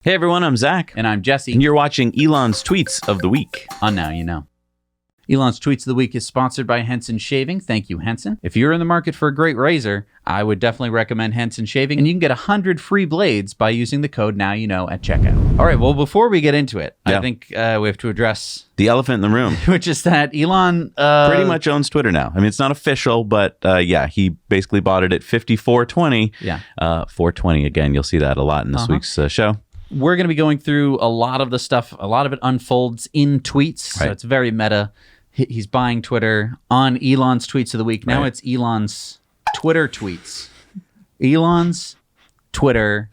Hey everyone, I'm Zach. And I'm Jesse. And you're watching Elon's Tweets of the Week. On Now You Know. Elon's Tweets of the Week is sponsored by Henson Shaving. Thank you, Henson. If you're in the market for a great razor, I would definitely recommend Henson Shaving. And you can get 100 free blades by using the code NowYouKnow at checkout. All right, well, before we get into it, I think we have to address the elephant in the room, which is that Elon pretty much owns Twitter now. I mean, it's not official, but he basically bought it at $54.20. Yeah. $4.20 again. You'll see that a lot in this week's show. We're going to be going through a lot of the stuff. A lot of it unfolds in tweets. Right. So it's very meta. He's buying Twitter on Elon's Tweets of the Week. Now It's Elon's Twitter tweets. Elon's Twitter,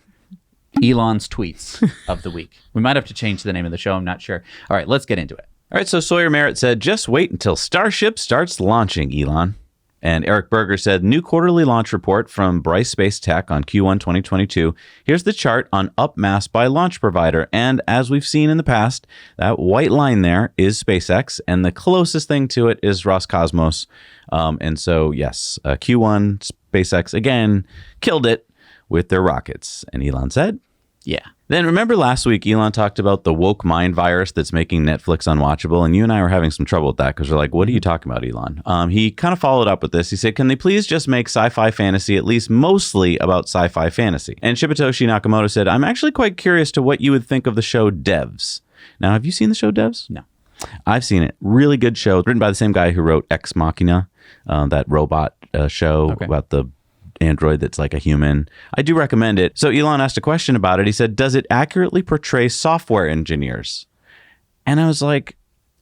Elon's Tweets of the Week. We might have to change the name of the show. I'm not sure. All right, let's get into it. All right, so Sawyer Merritt said, just wait until Starship starts launching, Elon. And Eric Berger said, new quarterly launch report from Bryce Space Tech on Q1 2022. Here's the chart on upmass by launch provider. And as we've seen in the past, that white line there is SpaceX, and the closest thing to it is Roscosmos. And so, yes, Q1, SpaceX, again, killed it with their rockets. And Elon said, yeah. Then remember last week, Elon talked about the woke mind virus that's making Netflix unwatchable. And you and I were having some trouble with that because we're like, what are you talking about, Elon? He kind of followed up with this. He said, can they please just make sci-fi fantasy at least mostly about sci-fi fantasy? And Shibatoshi Nakamoto said, I'm actually quite curious to what you would think of the show Devs. Now, have you seen the show Devs? No. I've seen it. Really good show. Written by the same guy who wrote Ex Machina, that robot show about the android that's like a human. I do recommend it. So Elon asked a question about it. He said, does it accurately portray software engineers? And I was like,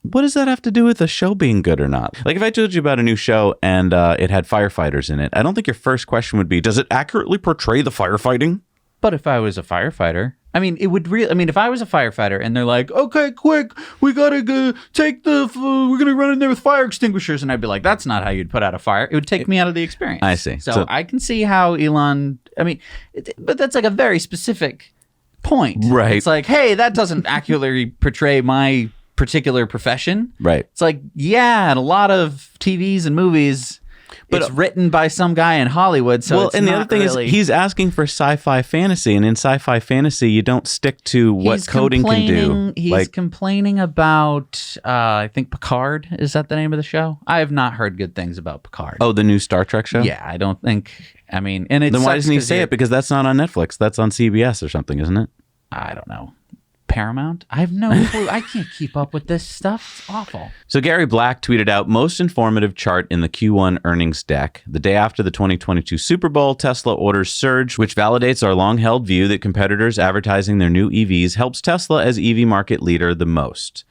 what does that have to do with the show being good or not? Like if I told you about a new show and it had firefighters in it, I don't think your first question would be, does it accurately portray the firefighting? But if I was a firefighter, I mean, it would really, if I was a firefighter and they're like, okay, quick, we gotta go we're gonna run in there with fire extinguishers. And I'd be like, that's not how you'd put out a fire. It would take me out of the experience. I see. So I can see how Elon, but that's like a very specific point. Right. It's like, hey, that doesn't accurately portray my particular profession. Right. It's like, yeah, and a lot of TVs and movies, but it's written by some guy in Hollywood. So and the other thing is he's asking for sci-fi fantasy, and in sci-fi fantasy, you don't stick to what coding can do. He's complaining about, I think Picard. Is that the name of the show? I have not heard good things about Picard. Oh, the new Star Trek show? Yeah, I don't think. And it. Then why doesn't he say it? Because that's not on Netflix. That's on CBS or something, isn't it? I don't know. Paramount? I have no clue. I can't keep up with this stuff. It's awful. So Gary Black tweeted out, most informative chart in the Q1 earnings deck. The day after the 2022 Super Bowl, Tesla orders surge, which validates our long-held view that competitors advertising their new EVs helps Tesla as EV market leader the most.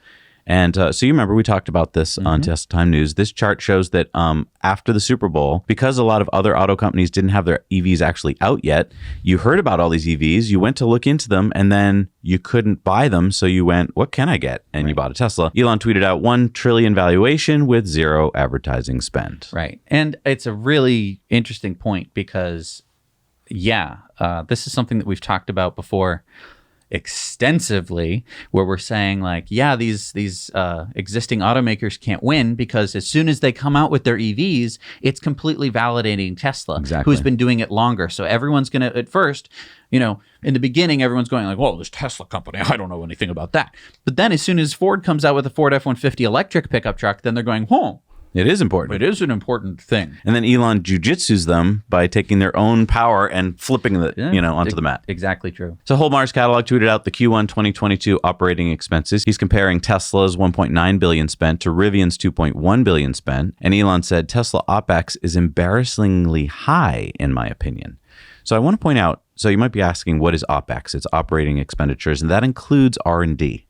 And so you remember we talked about this on Tesla Time News. This chart shows that after the Super Bowl, because a lot of other auto companies didn't have their EVs actually out yet, you heard about all these EVs, you went to look into them, and then you couldn't buy them. So you went, what can I get? And you bought a Tesla. Elon tweeted out $1 trillion valuation with zero advertising spend. Right. And it's a really interesting point because, this is something that we've talked about before extensively, where we're saying like, these existing automakers can't win because as soon as they come out with their EVs, it's completely validating Tesla, who's been doing it longer. So everyone's going to, at first, in the beginning, everyone's going like, whoa, this Tesla company, I don't know anything about that. But then as soon as Ford comes out with a Ford F-150 electric pickup truck, then they're going, it is important. It is an important thing. And then Elon jujitsus them by taking their own power and flipping onto the mat. Exactly true. So Holmar's catalog tweeted out the Q1 2022 operating expenses. He's comparing Tesla's $1.9 billion spent to Rivian's $2.1 billion spent. And Elon said Tesla OpEx is embarrassingly high, in my opinion. So I want to point out, so you might be asking, what is OpEx? It's operating expenditures, and that includes R&D.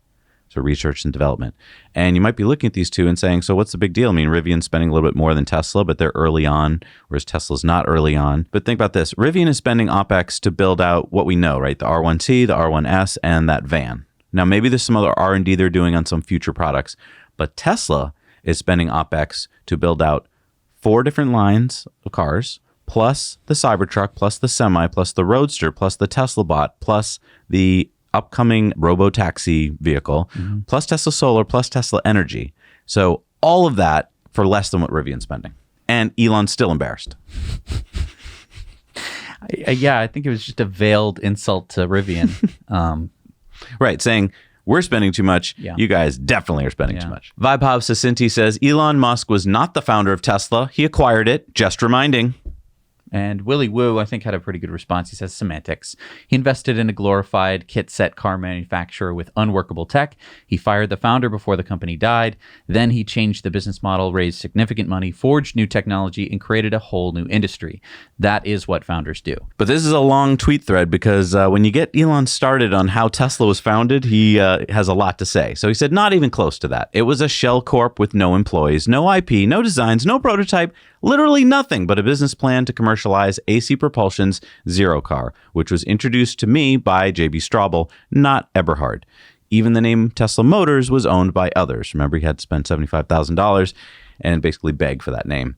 So research and development. And you might be looking at these two and saying, so what's the big deal? Rivian's spending a little bit more than Tesla, but they're early on, whereas Tesla's not early on. But think about this. Rivian is spending OpEx to build out what we know, right? The R1T, the R1S, and that van. Now, maybe there's some other R&D they're doing on some future products, but Tesla is spending OpEx to build out 4 different lines of cars, plus the Cybertruck, plus the Semi, plus the Roadster, plus the Tesla Bot, plus the upcoming robo-taxi vehicle, plus Tesla Solar, plus Tesla Energy. So all of that for less than what Rivian's spending. And Elon's still embarrassed. I think it was just a veiled insult to Rivian. Right, saying we're spending too much. Yeah. You guys definitely are spending too Yeah. much. Vibehov Sacinti says Elon Musk was not the founder of Tesla. He acquired it. Just reminding. And Willie Woo, I think, had a pretty good response. He says semantics. He invested in a glorified kit set car manufacturer with unworkable tech. He fired the founder before the company died. Then he changed the business model, raised significant money, forged new technology, and created a whole new industry. That is what founders do. But this is a long tweet thread because when you get Elon started on how Tesla was founded, he has a lot to say. So he said, not even close to that. It was a shell corp with no employees, no IP, no designs, no prototype, literally nothing but a business plan to commercialize AC Propulsion's Zero car, which was introduced to me by J.B. Straubel, not Eberhard. Even the name Tesla Motors was owned by others. Remember, he had to spend $75,000 and basically beg for that name.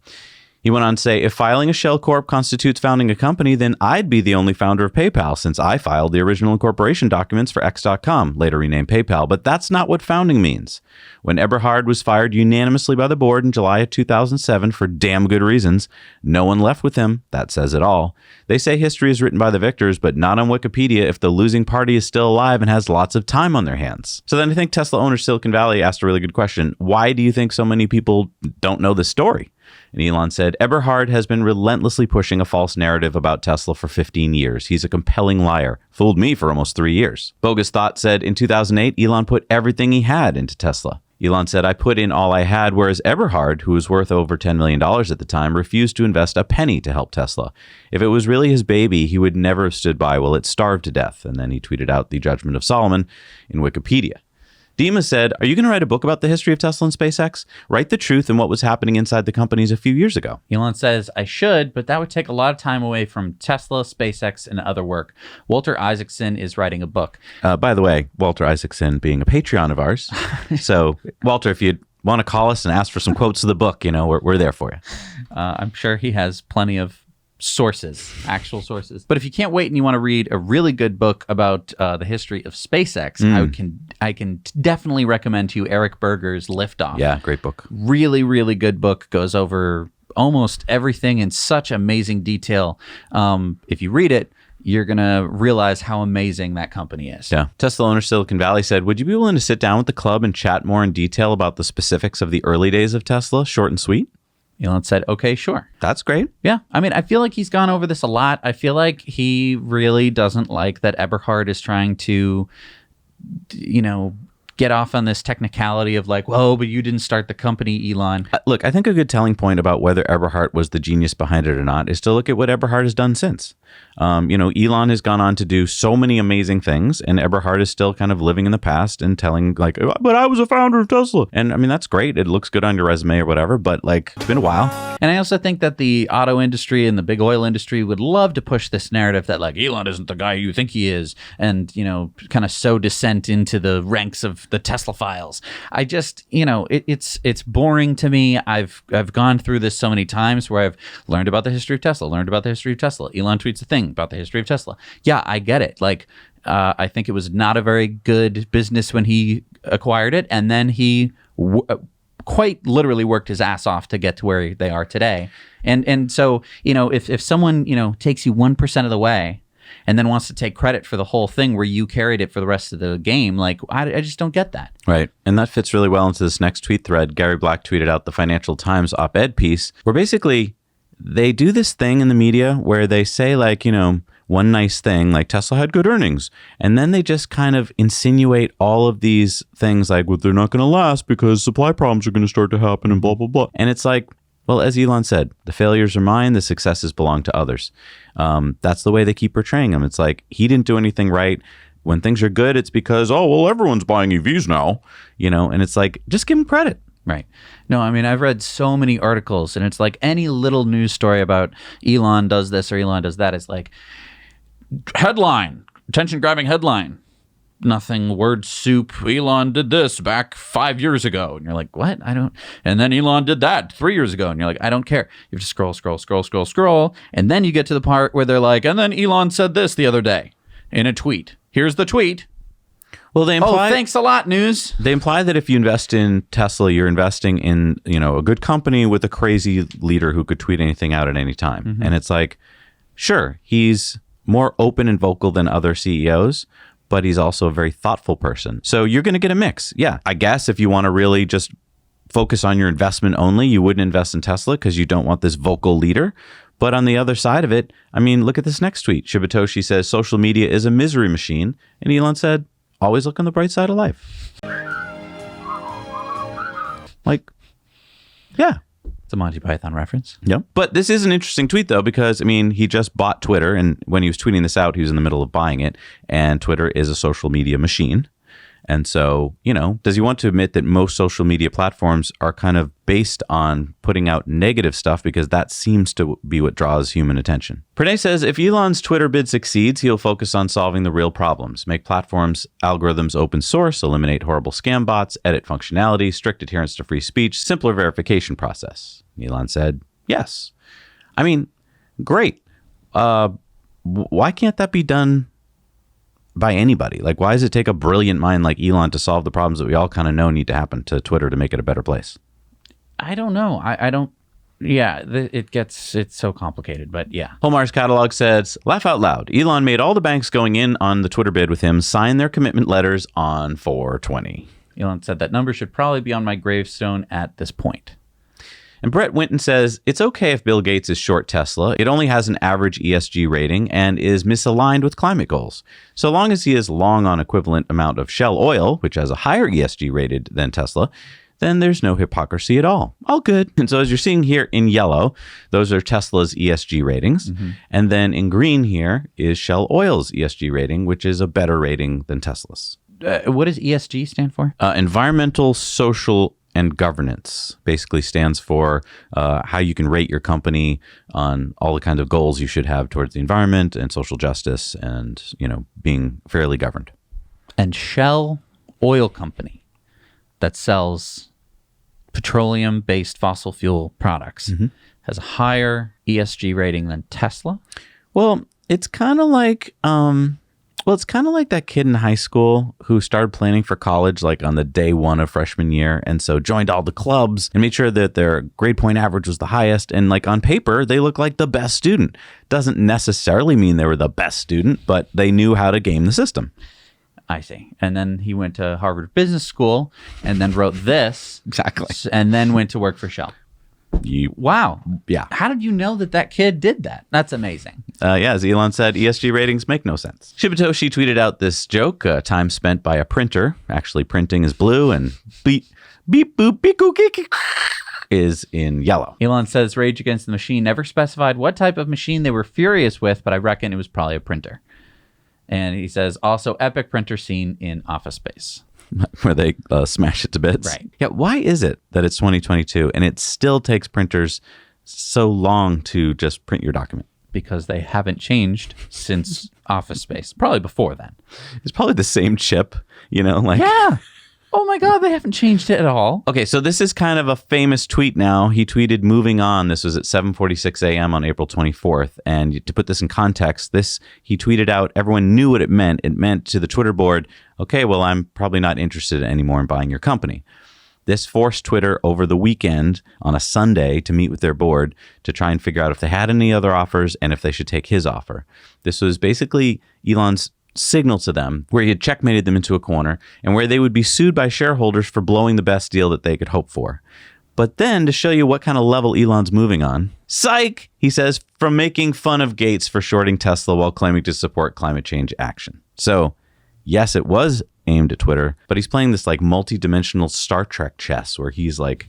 He went on to say, if filing a shell corp constitutes founding a company, then I'd be the only founder of PayPal since I filed the original incorporation documents for X.com, later renamed PayPal. But that's not what founding means. When Eberhard was fired unanimously by the board in July of 2007 for damn good reasons, no one left with him. That says it all. They say history is written by the victors, but not on Wikipedia if the losing party is still alive and has lots of time on their hands. So then I think Tesla owner Silicon Valley asked a really good question. Why do you think so many people don't know this story? And Elon said, Eberhard has been relentlessly pushing a false narrative about Tesla for 15 years. He's a compelling liar. Fooled me for almost 3 years. Bogus Thought said, in 2008, Elon put everything he had into Tesla. Elon said, I put in all I had, whereas Eberhard, who was worth over $10 million at the time, refused to invest a penny to help Tesla. If it was really his baby, he would never have stood by while it starved to death. And then he tweeted out the judgment of Solomon in Wikipedia. Dima said, are you going to write a book about the history of Tesla and SpaceX? Write the truth and what was happening inside the companies a few years ago. Elon says, I should, but that would take a lot of time away from Tesla, SpaceX, and other work. Walter Isaacson is writing a book. By the way, Walter Isaacson being a Patreon of ours. So, Walter, if you want to call us and ask for some quotes of the book, we're there for you. I'm sure he has plenty of sources, actual sources. But if you can't wait and you want to read a really good book about the history of SpaceX, I can definitely recommend to you Eric Berger's Liftoff. Yeah, great book. Really, really good book. Goes over almost everything in such amazing detail. If you read it, you're going to realize how amazing that company is. Yeah. Tesla owner Silicon Valley said, would you be willing to sit down with the club and chat more in detail about the specifics of the early days of Tesla? Short and sweet. Elon said, okay, sure. That's great. Yeah. I mean, I feel like he's gone over this a lot. I feel like he really doesn't like that Eberhard is trying to, get off on this technicality of like, whoa, but you didn't start the company, Elon. Look, I think a good telling point about whether Eberhard was the genius behind it or not is to look at what Eberhard has done since. Elon has gone on to do so many amazing things, and Eberhard is still kind of living in the past and telling like, but I was a founder of Tesla. And I mean, that's great. It looks good on your resume or whatever, but like, it's been a while. And I also think that the auto industry and the big oil industry would love to push this narrative that like Elon isn't the guy you think he is, and, kind of sow dissent into the ranks of the Tesla files. I just, it's boring to me. I've gone through this so many times where I've learned about the history of Tesla, Elon tweets a thing about the history of Tesla. Yeah, I get it. Like, I think it was not a very good business when he acquired it, and then he quite literally worked his ass off to get to where they are today. And so, if someone, takes you 1% of the way and then wants to take credit for the whole thing where you carried it for the rest of the game, like, I just don't get that. Right. And that fits really well into this next tweet thread. Gary Black tweeted out the Financial Times op-ed piece where basically they do this thing in the media where they say like, one nice thing, like Tesla had good earnings. And then they just kind of insinuate all of these things like, well, they're not going to last because supply problems are going to start to happen and blah, blah, blah. And it's like, well, as Elon said, the failures are mine, the successes belong to others. That's the way they keep portraying him. It's like, he didn't do anything right. When things are good, it's because, everyone's buying EVs now, and it's like, just give him credit. Right. No, I mean, I've read so many articles, and it's like any little news story about Elon does this or Elon does that. It's like, headline, attention-grabbing headline. Nothing, word soup. Elon did this back 5 years ago. And you're like, what? And then Elon did that 3 years ago. And you're like, I don't care. You have to scroll. And then you get to the part where they're like, and then Elon said this the other day in a tweet. Here's the tweet. Well, they imply, thanks a lot, news. They imply that if you invest in Tesla, you're investing in, a good company with a crazy leader who could tweet anything out at any time. Mm-hmm. And it's like, sure, he's more open and vocal than other CEOs, but he's also a very thoughtful person. So you're going to get a mix. Yeah, I guess if you want to really just focus on your investment only, you wouldn't invest in Tesla because you don't want this vocal leader. But on the other side of it, I mean, look at this next tweet. Shibatoshi says, social media is a misery machine. And Elon said, always look on the bright side of life. Like, yeah. It's a Monty Python reference. Yep. But this is an interesting tweet, though, because, I mean, he just bought Twitter. And when he was tweeting this out, he was in the middle of buying it. And Twitter is a social media machine. And so, you know, does he want to admit that most social media platforms are kind of based on putting out negative stuff because that seems to be what draws human attention? Pranay says, if Elon's Twitter bid succeeds, he'll focus on solving the real problems, make platforms, algorithms open source, eliminate horrible scam bots, edit functionality, strict adherence to free speech, simpler verification process. Elon said, yes. I mean, great. Why can't that be done by anybody? Like, why does it take a brilliant mind like Elon to solve the problems that we all kind of know need to happen to Twitter to make it a better place? I don't know. I don't. Yeah, it's so complicated, but yeah. Homar's catalog says, laugh out loud. Elon made all the banks going in on the Twitter bid with him sign their commitment letters on 4/20. Elon said that number should probably be on my gravestone at this point. And Brett Winton says, it's okay if Bill Gates is short Tesla. It only has an average ESG rating and is misaligned with climate goals. So long as he is long on equivalent amount of Shell oil, which has a higher ESG rated than Tesla, then there's no hypocrisy at all. All good. And so as you're seeing here in yellow, those are Tesla's ESG ratings. Mm-hmm. And then in green here is Shell Oil's ESG rating, which is a better rating than Tesla's. What does ESG stand for? Environmental, social, and governance. Basically stands for how you can rate your company on all the kinds of goals you should have towards the environment and social justice and, you know, being fairly governed. And Shell Oil Company that sells petroleum-based fossil fuel products has a higher ESG rating than Tesla? Well, it's kind of like it's kind of like that kid in high school who started planning for college like on the day one of freshman year, and so joined all the clubs and made sure that their grade point average was the highest, and like on paper they look like the best student. Doesn't necessarily mean they were the best student, but they knew how to game the system. I see. And then he went to Harvard Business School and then wrote this. Exactly. And then went to work for Shell. Wow. Yeah. How did you know that kid did that? That's amazing. Yeah, as Elon said, ESG ratings make no sense. Shibatoshi tweeted out this joke, time spent by a printer. Actually, printing is blue and beep, boop, beep, geek is in yellow. Elon says Rage Against the Machine never specified what type of machine they were furious with, but I reckon it was probably a printer. And he says, also epic printer scene in Office Space. Where they smash it to bits. Right. Yeah. Why is it that it's 2022 and it still takes printers so long to just print your document? Because they haven't changed since Office Space. Probably before then. It's probably the same chip, you know? Like, yeah. Oh my God, they haven't changed it at all. Okay, so this is kind of a famous tweet now. He tweeted moving on. This was at 7:46 a.m. on April 24th. And to put this in context, he tweeted out, everyone knew what it meant. It meant to the Twitter board, okay, well, I'm probably not interested anymore in buying your company. This forced Twitter over the weekend on a Sunday to meet with their board to try and figure out if they had any other offers and if they should take his offer. This was basically Elon's signal to them where he had checkmated them into a corner and where they would be sued by shareholders for blowing the best deal that they could hope for. But then to show you what kind of level Elon's moving on, psych, he says, from making fun of Gates for shorting Tesla while claiming to support climate change action. So yes, it was aimed at Twitter, but he's playing this like multi-dimensional Star Trek chess where he's like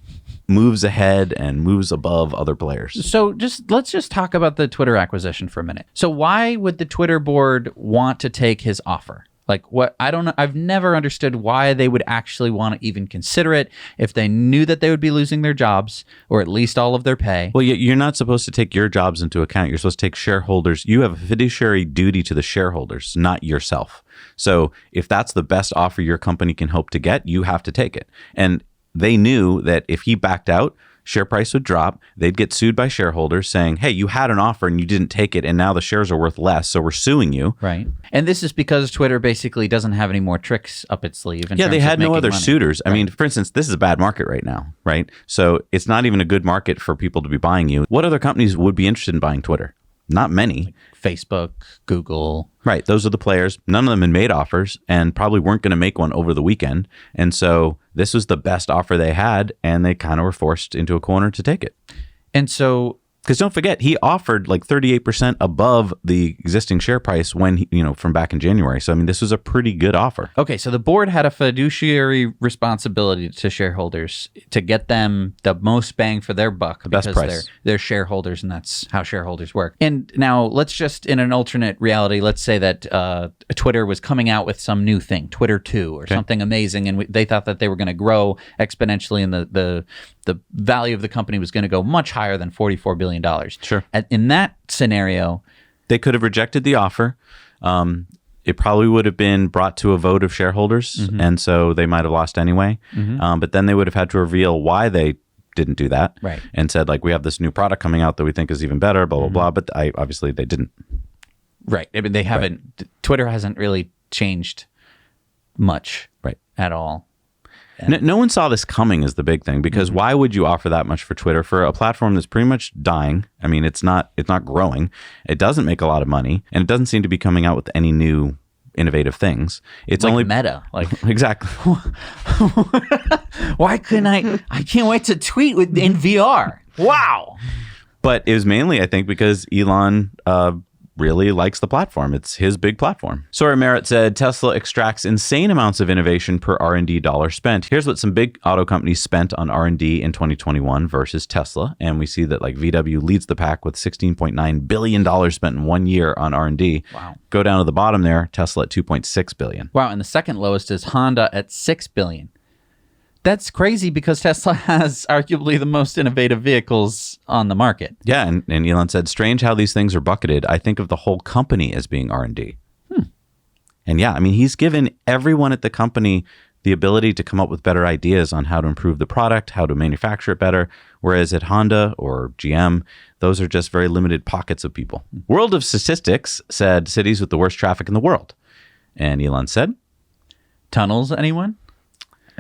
moves ahead and moves above other players. So let's just talk about the Twitter acquisition for a minute. So why would the Twitter board want to take his offer? Like what? I don't know. I've never understood why they would actually want to even consider it if they knew that they would be losing their jobs or at least all of their pay. Well, you're not supposed to take your jobs into account. You're supposed to take shareholders. You have a fiduciary duty to the shareholders, not yourself. So if that's the best offer your company can hope to get, you have to take it. And they knew that if he backed out, share price would drop. They'd get sued by shareholders saying, hey, you had an offer and you didn't take it, and now the shares are worth less, so we're suing you. Right. And this is because Twitter basically doesn't have any more tricks up its sleeve. Yeah, they had no other money. suitors. Right. I mean, for instance, this is a bad market right now, right? So it's not even a good market for people to be buying you. What other companies would be interested in buying Twitter? not many. Facebook, Google. Right. Those are the players. None of them had made offers and probably weren't going to make one over the weekend. And so this was the best offer they had, and they kind of were forced into a corner to take it. And so, because don't forget, he offered like 38% above the existing share price when from back in January. So I mean, this was a pretty good offer. okay, so the board had a fiduciary responsibility to shareholders to get them the most bang for their buck, the best price. They're shareholders, and that's how shareholders work. And now let's just, in an alternate reality, let's say that Twitter was coming out with some new thing, Twitter 2 or something amazing, and they thought that they were going to grow exponentially, and the value of the company was going to go much higher than $44 billion. Sure. In that scenario, they could have rejected the offer. It probably would have been brought to a vote of shareholders, and so they might have lost anyway. But then they would have had to reveal why they didn't do that, right? And said, like, we have this new product coming out that we think is even better, blah, blah, blah. But obviously they didn't. Right. I mean, they haven't. Right. Twitter hasn't really changed much at all. No one saw this coming is the big thing, because why would you offer that much for Twitter, for a platform that's pretty much dying? I mean, it's not growing. It doesn't make a lot of money, and it doesn't seem to be coming out with any new innovative things. It's like only Meta. Like exactly. Why couldn't I can't wait to tweet in VR. Wow. But it was mainly, I think, because Elon really likes the platform. It's his big platform. Sora Merritt said Tesla extracts insane amounts of innovation per R&D dollar spent. Here's what some big auto companies spent on R&D in 2021 versus Tesla. And we see that like VW leads the pack with $16.9 billion spent in 1 year on R&D. Wow. Go down to the bottom there, Tesla at $2.6 billion. Wow. And the second lowest is Honda at $6 billion. That's crazy because Tesla has arguably the most innovative vehicles on the market. Yeah, and Elon said, strange how these things are bucketed. I think of the whole company as being R&D. And yeah, I mean, he's given everyone at the company the ability to come up with better ideas on how to improve the product, how to manufacture it better. Whereas at Honda or GM, those are just very limited pockets of people. World of Statistics said cities with the worst traffic in the world. And Elon said, tunnels, anyone?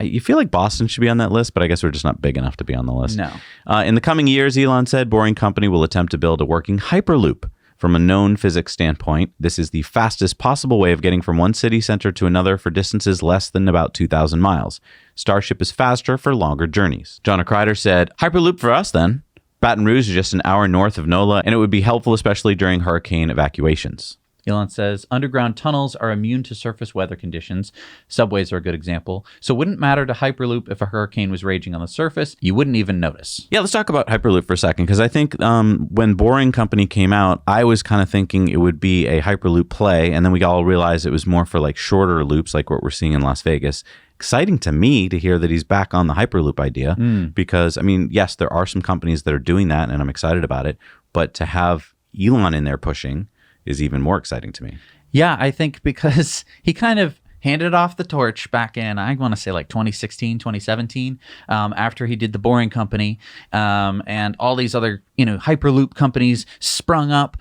You feel like Boston should be on that list, but I guess we're just not big enough to be on the list. No. In the coming years, Elon said, Boring Company will attempt to build a working Hyperloop. From a known physics standpoint, this is the fastest possible way of getting from one city center to another for distances less than about 2,000 miles. Starship is faster for longer journeys. John Kreider said, Hyperloop for us then. Baton Rouge is just an hour north of NOLA, and it would be helpful especially during hurricane evacuations. Elon says, underground tunnels are immune to surface weather conditions. Subways are a good example. So it wouldn't matter to Hyperloop if a hurricane was raging on the surface. You wouldn't even notice. Yeah, let's talk about Hyperloop for a second, because I think when Boring Company came out, I was kind of thinking it would be a Hyperloop play, and then we all realized it was more for like shorter loops like what we're seeing in Las Vegas. Exciting to me to hear that he's back on the Hyperloop idea, because, I mean, yes, there are some companies that are doing that, and I'm excited about it, but to have Elon in there pushing is even more exciting to me. Yeah, I think because he kind of handed off the torch back in, I want to say like 2016, 2017, after he did the Boring Company, and all these other, Hyperloop companies sprung up,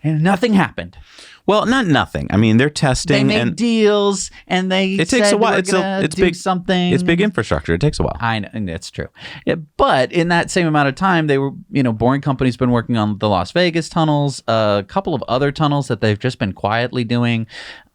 and nothing happened. Well, not nothing. I mean, they're testing. They make deals, and it takes a while. It's big something. It's big infrastructure. It takes a while. I know, and that's true. Yeah, but in that same amount of time, they were, Boring Company's been working on the Las Vegas tunnels, a couple of other tunnels that they've just been quietly doing.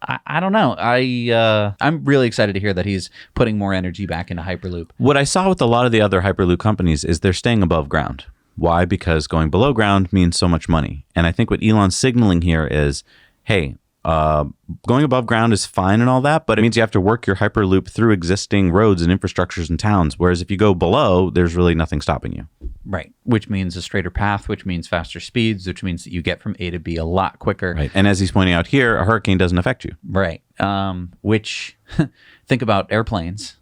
I don't know. I'm really excited to hear that he's putting more energy back into Hyperloop. What I saw with a lot of the other Hyperloop companies is they're staying above ground. Why? Because going below ground means so much money. And I think what Elon's signaling here is, hey, going above ground is fine and all that, but it means you have to work your Hyperloop through existing roads and infrastructures and towns. Whereas if you go below, there's really nothing stopping you. Right. Which means a straighter path, which means faster speeds, which means that you get from A to B a lot quicker. Right. And as he's pointing out here, a hurricane doesn't affect you. Right. Which, think about airplanes.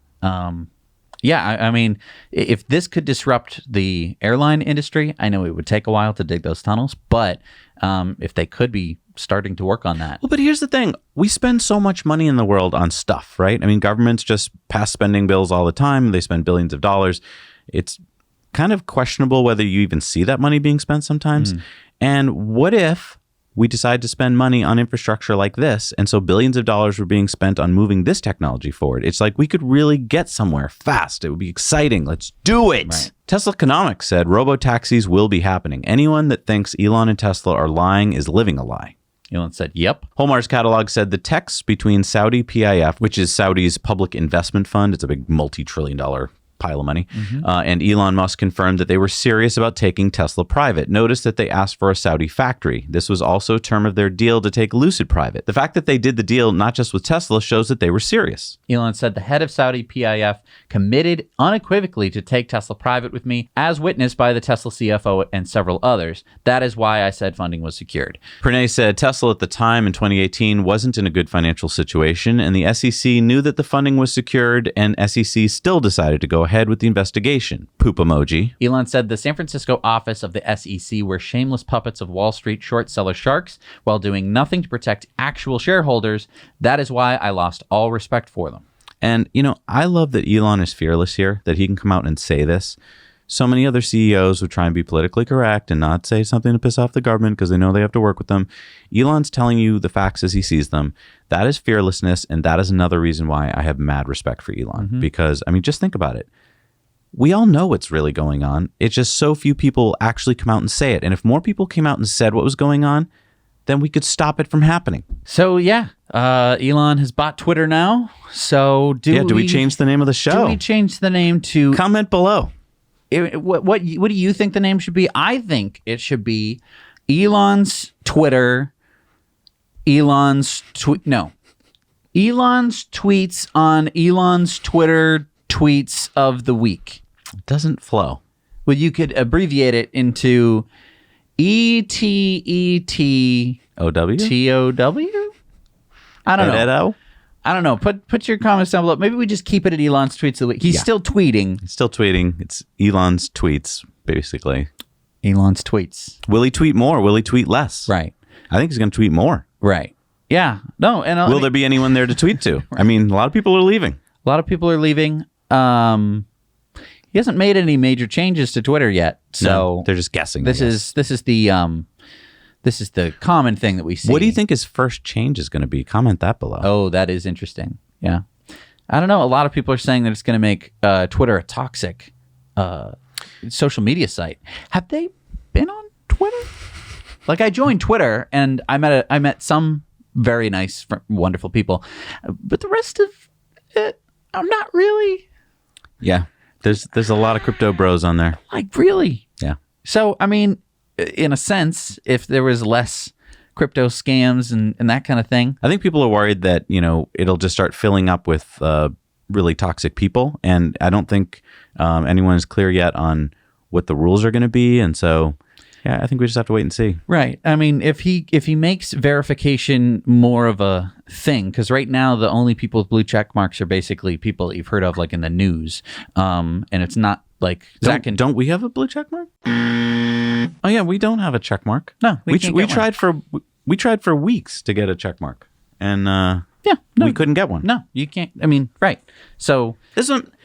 Yeah, I mean, if this could disrupt the airline industry, I know it would take a while to dig those tunnels, but if they could be starting to work on that. Well, but here's the thing. We spend so much money in the world on stuff, right? I mean, governments just pass spending bills all the time. They spend billions of dollars. It's kind of questionable whether you even see that money being spent sometimes. And what if we decided to spend money on infrastructure like this. And so billions of dollars were being spent on moving this technology forward. It's like we could really get somewhere fast. It would be exciting. Let's do it. Right. Tesla Economics said robo-taxis will be happening. Anyone that thinks Elon and Tesla are lying is living a lie. Elon said, yep. Holmar's catalog said the text between Saudi PIF, which is Saudi's public investment fund, it's a big multi-trillion-dollar pile of money, and Elon Musk confirmed that they were serious about taking Tesla private. Notice that they asked for a Saudi factory. This was also a term of their deal to take Lucid private. The fact that they did the deal not just with Tesla shows that they were serious. Elon said the head of Saudi PIF committed unequivocally to take Tesla private with me, as witnessed by the Tesla CFO and several others. That is why I said funding was secured. Pranay said Tesla at the time in 2018 wasn't in a good financial situation, and the SEC knew that the funding was secured, and SEC still decided to go ahead with the investigation. Poop emoji. Elon said the San Francisco office of the SEC were shameless puppets of Wall Street short seller sharks while doing nothing to protect actual shareholders. That is why I lost all respect for them. And, you know, I love that Elon is fearless here, that he can come out and say this. So many other CEOs would try and be politically correct and not say something to piss off the government because they know they have to work with them. Elon's telling you the facts as he sees them. That is fearlessness, and that is another reason why I have mad respect for Elon. Because, I mean, just think about it. We all know what's really going on. It's just so few people actually come out and say it. And if more people came out and said what was going on, then we could stop it from happening. So, yeah, Elon has bought Twitter now. So, do we change the name of the show? Do we change the name to... Comment below. What do you think the name should be? I think it should be Elon's Twitter, Elon's tweets on Elon's Twitter tweets of the week. It doesn't flow. Well, you could abbreviate it into ETETOW? I don't know. I don't know. Put your comments down below. Maybe we just keep it at Elon's tweets of the week. He's still tweeting. He's still tweeting. It's Elon's tweets, basically. Elon's tweets. Will he tweet more? Will he tweet less? Right. I think he's going to tweet more. Right. Yeah. No. And will there be anyone there to tweet to? Right. I mean, a lot of people are leaving. A lot of people are leaving. He hasn't made any major changes to Twitter yet, so no, they're just guessing. This is the common thing that we see. What do you think his first change is going to be? Comment that below. Oh, that is interesting. Yeah, I don't know. A lot of people are saying that it's going to make Twitter a toxic social media site. Have they been on Twitter? Like, I joined Twitter and I met some very nice, wonderful people, but the rest of it, I'm not really. Yeah, there's a lot of crypto bros on there. Like, really? Yeah. So, I mean, in a sense, if there was less crypto scams and that kind of thing. I think people are worried that, you know, it'll just start filling up with really toxic people. And I don't think anyone is clear yet on what the rules are going to be. And so, yeah, I think we just have to wait and see. Right. I mean, if he makes verification more of a thing, because right now the only people with blue check marks are basically people that you've heard of, like in the news, and it's not like don't we have a blue check mark? Oh yeah, we don't have a check mark. No, we tried for weeks to get a check mark, and we couldn't get one. No, you can't. I mean, right. So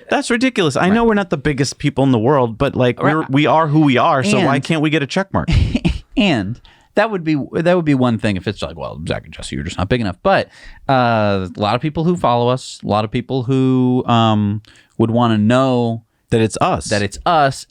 that's ridiculous. I know we're not the biggest people in the world, but like we are who we are. So why can't we get a check mark? And that would be one thing if it's like, well, Zach and Jesse, you're just not big enough. But a lot of people who follow us, a lot of people who would want to know that it's us,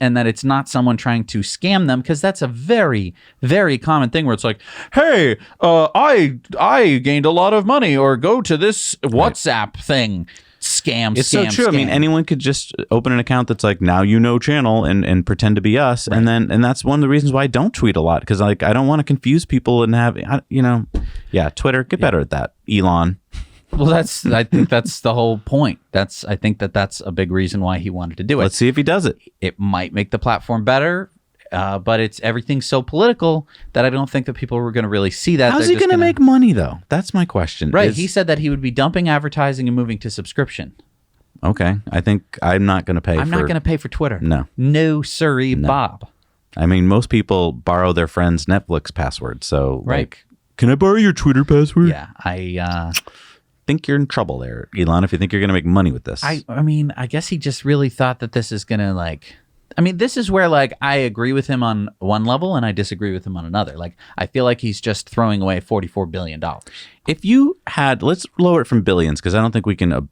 and that it's not someone trying to scam them, because that's a very, very common thing where it's like, hey, I gained a lot of money, or go to this WhatsApp thing. Scam. It's so true. I mean, anyone could just open an account that's like, now you know channel, and pretend to be us. Right. And that's one of the reasons why I don't tweet a lot, because like I don't want to confuse people and have, Twitter, get better at that, Elon. Well, I think that's the whole point. I think that's a big reason why he wanted to do it. Let's see if he does it. It might make the platform better, but everything's so political that I don't think that people were going to really see that. How's he going to make money, though? That's my question. Right. He said that he would be dumping advertising and moving to subscription. Okay. I think I'm not going to pay I'm not going to pay for Twitter. No. No, sirree, no. Bob. I mean, most people borrow their friend's Netflix password. So, like, can I borrow your Twitter password? Yeah. I think you're in trouble there, Elon, if you think you're going to make money with this. I mean, I guess he just really thought that this is going to, like, I mean, this is where like I agree with him on one level and I disagree with him on another. Like, I feel like he's just throwing away $44 billion. If you had, let's lower it from billions, because I don't think we can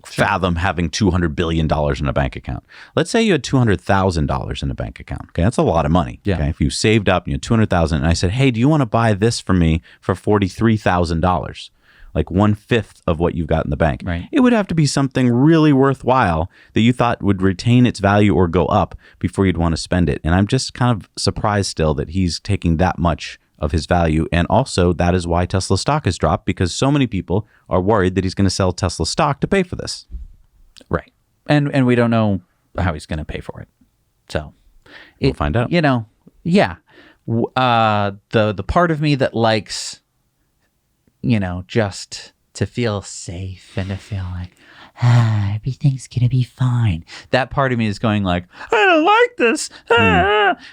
fathom having $200 billion in a bank account. Let's say you had $200,000 in a bank account. Okay, that's a lot of money. Yeah. Okay, if you saved up, you had $200,000, and I said, hey, do you want to buy this for me for $43,000? Like 1/5 of what you've got in the bank. Right. It would have to be something really worthwhile that you thought would retain its value or go up before you'd want to spend it. And I'm just kind of surprised still that he's taking that much of his value. And also that is why Tesla stock has dropped, because so many people are worried that he's going to sell Tesla stock to pay for this. Right. And we don't know how he's going to pay for it. So We'll find out. You know, yeah. The part of me that likes, you know, just to feel safe and to feel like, everything's going to be fine. That part of me is going like, I don't like this.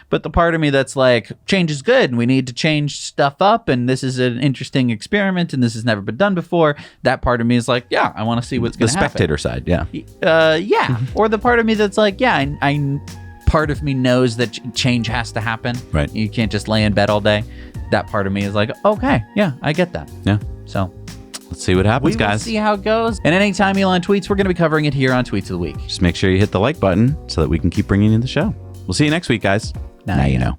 But the part of me that's like, change is good and we need to change stuff up and this is an interesting experiment and this has never been done before. That part of me is like, yeah, I want to see what's going to happen. The spectator side, yeah. Yeah. Or the part of me that's like, yeah, I part of me knows that change has to happen. Right. You can't just lay in bed all day. That part of me is like, okay, yeah, I get that. Yeah. So let's see what happens, we will guys. see how it goes. And anytime Elon tweets, we're going to be covering it here on Tweets of the Week. Just make sure you hit the like button so that we can keep bringing you the show. We'll see you next week, guys. Now you know.